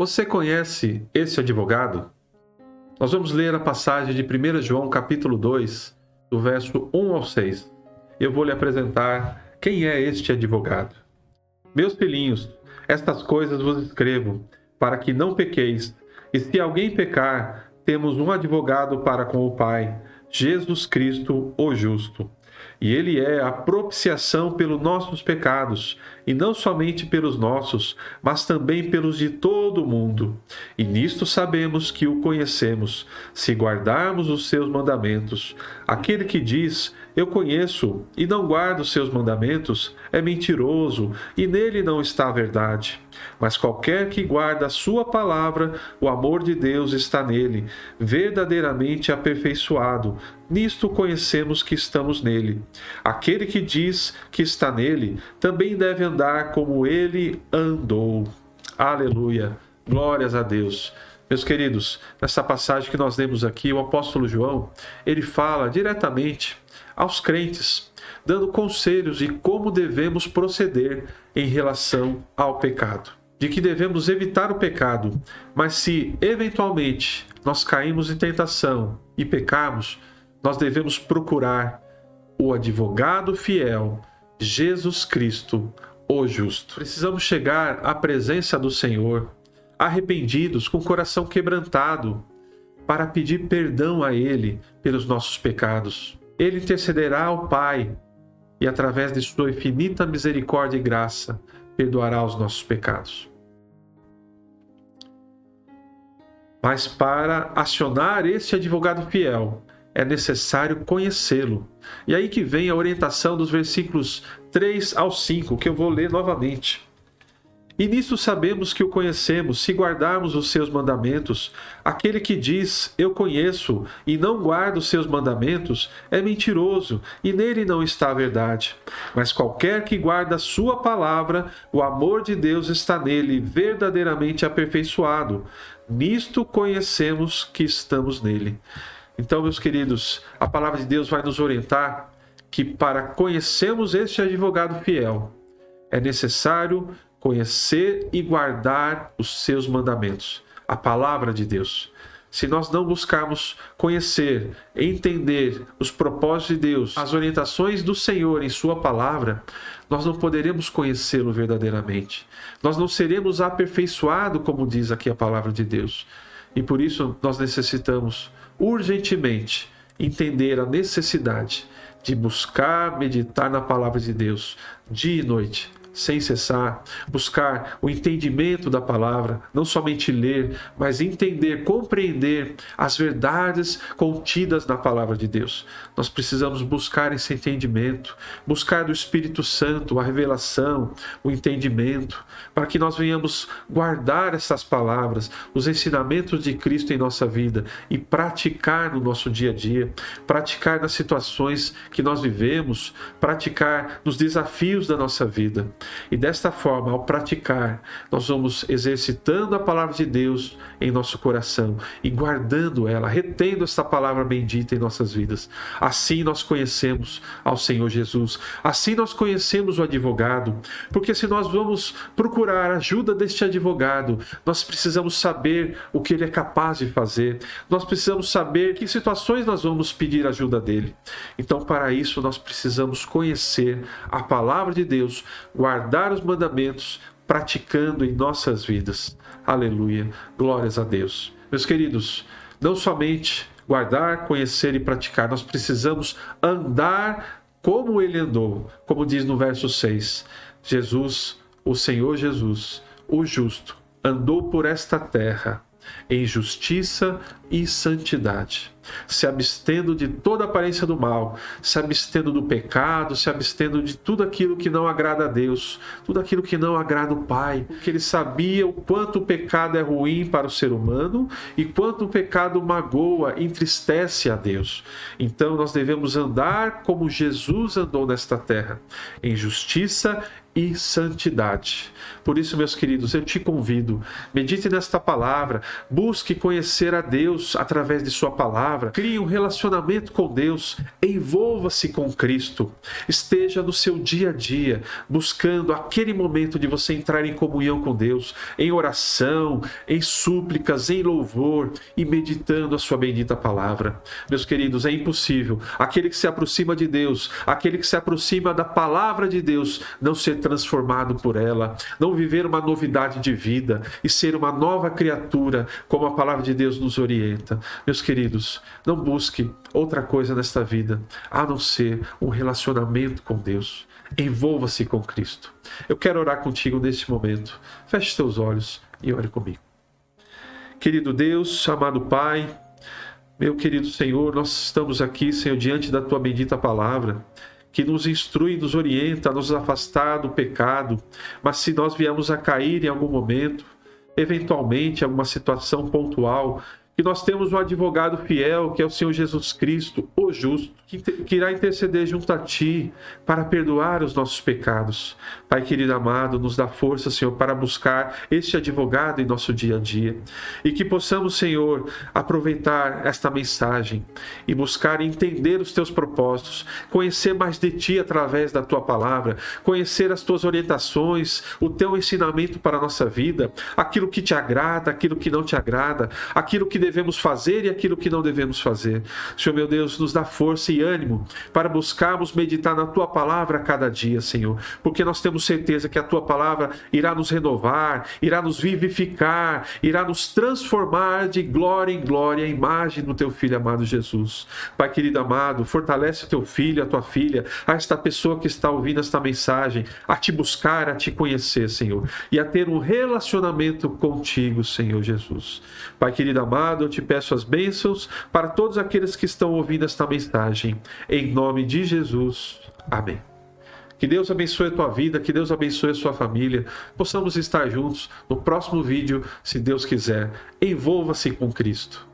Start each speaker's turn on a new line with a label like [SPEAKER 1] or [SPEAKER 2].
[SPEAKER 1] Você conhece esse advogado? Nós vamos ler a passagem de 1 João capítulo 2, do verso 1 ao 6. Eu vou lhe apresentar quem é este advogado. Meus filhinhos, estas coisas vos escrevo, para que não pequeis. E se alguém pecar, temos um advogado para com o Pai, Jesus Cristo, o justo. E ele é a propiciação pelos nossos pecados, e não somente pelos nossos, mas também pelos de todo o mundo. E nisto sabemos que o conhecemos, se guardarmos os seus mandamentos. Aquele que diz, eu conheço, e não guarda os seus mandamentos, é mentiroso, e nele não está a verdade. Mas qualquer que guarda a sua palavra, o amor de Deus está nele, verdadeiramente aperfeiçoado. Nisto conhecemos que estamos nele. Aquele que diz que está nele, também deve andar como ele andou. Aleluia! Glórias a Deus! Meus queridos, nessa passagem que nós lemos aqui, o apóstolo João, ele fala diretamente aos crentes, dando conselhos de como devemos proceder em relação ao pecado. De que devemos evitar o pecado, mas se eventualmente nós caímos em tentação e pecarmos, nós devemos procurar o advogado fiel, Jesus Cristo, o justo. Precisamos chegar à presença do Senhor, arrependidos, com o coração quebrantado, para pedir perdão a Ele pelos nossos pecados. Ele intercederá ao Pai e, através de sua infinita misericórdia e graça, perdoará os nossos pecados. Mas para acionar esse advogado fiel, é necessário conhecê-lo. E aí que vem a orientação dos versículos 3 ao 5, que eu vou ler novamente. E nisso sabemos que o conhecemos, se guardarmos os seus mandamentos. Aquele que diz, eu conheço, e não guarda os seus mandamentos, é mentiroso, e nele não está a verdade. Mas qualquer que guarda a sua palavra, o amor de Deus está nele, verdadeiramente aperfeiçoado. Nisto conhecemos que estamos nele. Então, meus queridos, a palavra de Deus vai nos orientar que para conhecermos este advogado fiel, é necessário conhecer e guardar os seus mandamentos, a palavra de Deus. Se nós não buscarmos conhecer, entender os propósitos de Deus, as orientações do Senhor em sua palavra, nós não poderemos conhecê-lo verdadeiramente. Nós não seremos aperfeiçoados, como diz aqui a palavra de Deus. E por isso nós necessitamos urgentemente entender a necessidade de buscar, meditar na palavra de Deus dia e noite, sem cessar, buscar o entendimento da palavra, não somente ler, mas entender, compreender as verdades contidas na palavra de Deus. Nós precisamos buscar esse entendimento, buscar do Espírito Santo a revelação, o entendimento, para que nós venhamos guardar essas palavras, os ensinamentos de Cristo em nossa vida e praticar no nosso dia a dia, praticar nas situações que nós vivemos, praticar nos desafios da nossa vida. E desta forma, ao praticar, nós vamos exercitando a palavra de Deus em nosso coração e guardando ela, retendo esta palavra bendita em nossas vidas. Assim nós conhecemos ao Senhor Jesus, assim nós conhecemos o advogado, porque se nós vamos procurar a ajuda deste advogado, nós precisamos saber o que ele é capaz de fazer, nós precisamos saber que situações nós vamos pedir ajuda dele. Então, para isso, nós precisamos conhecer a palavra de Deus, guardar os mandamentos, praticando em nossas vidas. Aleluia, glórias a Deus. Meus queridos, não somente guardar, conhecer e praticar, nós precisamos andar como ele andou, como diz no verso 6. Jesus, o Senhor Jesus, o justo, andou por esta terra em justiça e santidade, se abstendo de toda aparência do mal, se abstendo do pecado, se abstendo de tudo aquilo que não agrada a Deus, tudo aquilo que não agrada o Pai, porque ele sabia o quanto o pecado é ruim para o ser humano e quanto o pecado magoa, entristece a Deus. Então nós devemos andar como Jesus andou nesta terra, em justiça e santidade. Por isso, meus queridos, eu te convido, medite nesta palavra, busque conhecer a Deus através de sua palavra, crie um relacionamento com Deus, envolva-se com Cristo, esteja no seu dia a dia, buscando aquele momento de você entrar em comunhão com Deus, em oração, em súplicas, em louvor e meditando a sua bendita palavra. Meus queridos, é impossível aquele que se aproxima de Deus, aquele que se aproxima da palavra de Deus, não ser transformado por ela, não viver uma novidade de vida e ser uma nova criatura, como a palavra de Deus nos orienta. Meus queridos, não busque outra coisa nesta vida, a não ser um relacionamento com Deus. Envolva-se com Cristo. Eu quero orar contigo neste momento. Feche teus olhos e ore comigo. Querido Deus, amado Pai, meu querido Senhor, nós estamos aqui, Senhor, diante da Tua bendita palavra, que nos instrui, nos orienta a nos afastar do pecado, mas se nós viemos a cair em algum momento, eventualmente, em alguma situação pontual, que nós temos um advogado fiel, que é o Senhor Jesus Cristo, o justo, que irá interceder junto a Ti para perdoar os nossos pecados. Pai querido amado, nos dá força, Senhor, para buscar este advogado em nosso dia a dia. E que possamos, Senhor, aproveitar esta mensagem e buscar entender os Teus propósitos, conhecer mais de Ti através da Tua palavra, conhecer as Tuas orientações, o Teu ensinamento para a nossa vida, aquilo que Te agrada, aquilo que não Te agrada, aquilo que devemos fazer e aquilo que não devemos fazer. Senhor meu Deus, nos dá força e ânimo para buscarmos meditar na Tua palavra a cada dia, Senhor, porque nós temos certeza que a Tua palavra irá nos renovar, irá nos vivificar, irá nos transformar de glória em glória, a imagem do Teu Filho amado Jesus. Pai querido amado, fortalece o Teu Filho, a Tua filha, a esta pessoa que está ouvindo esta mensagem, a Te buscar, a Te conhecer, Senhor, e a ter um relacionamento contigo, Senhor Jesus. Pai querido amado, eu Te peço as bênçãos para todos aqueles que estão ouvindo esta mensagem. Em nome de Jesus. Amém. Que Deus abençoe a tua vida, que Deus abençoe a sua família. Possamos estar juntos no próximo vídeo, se Deus quiser. Envolva-se com Cristo.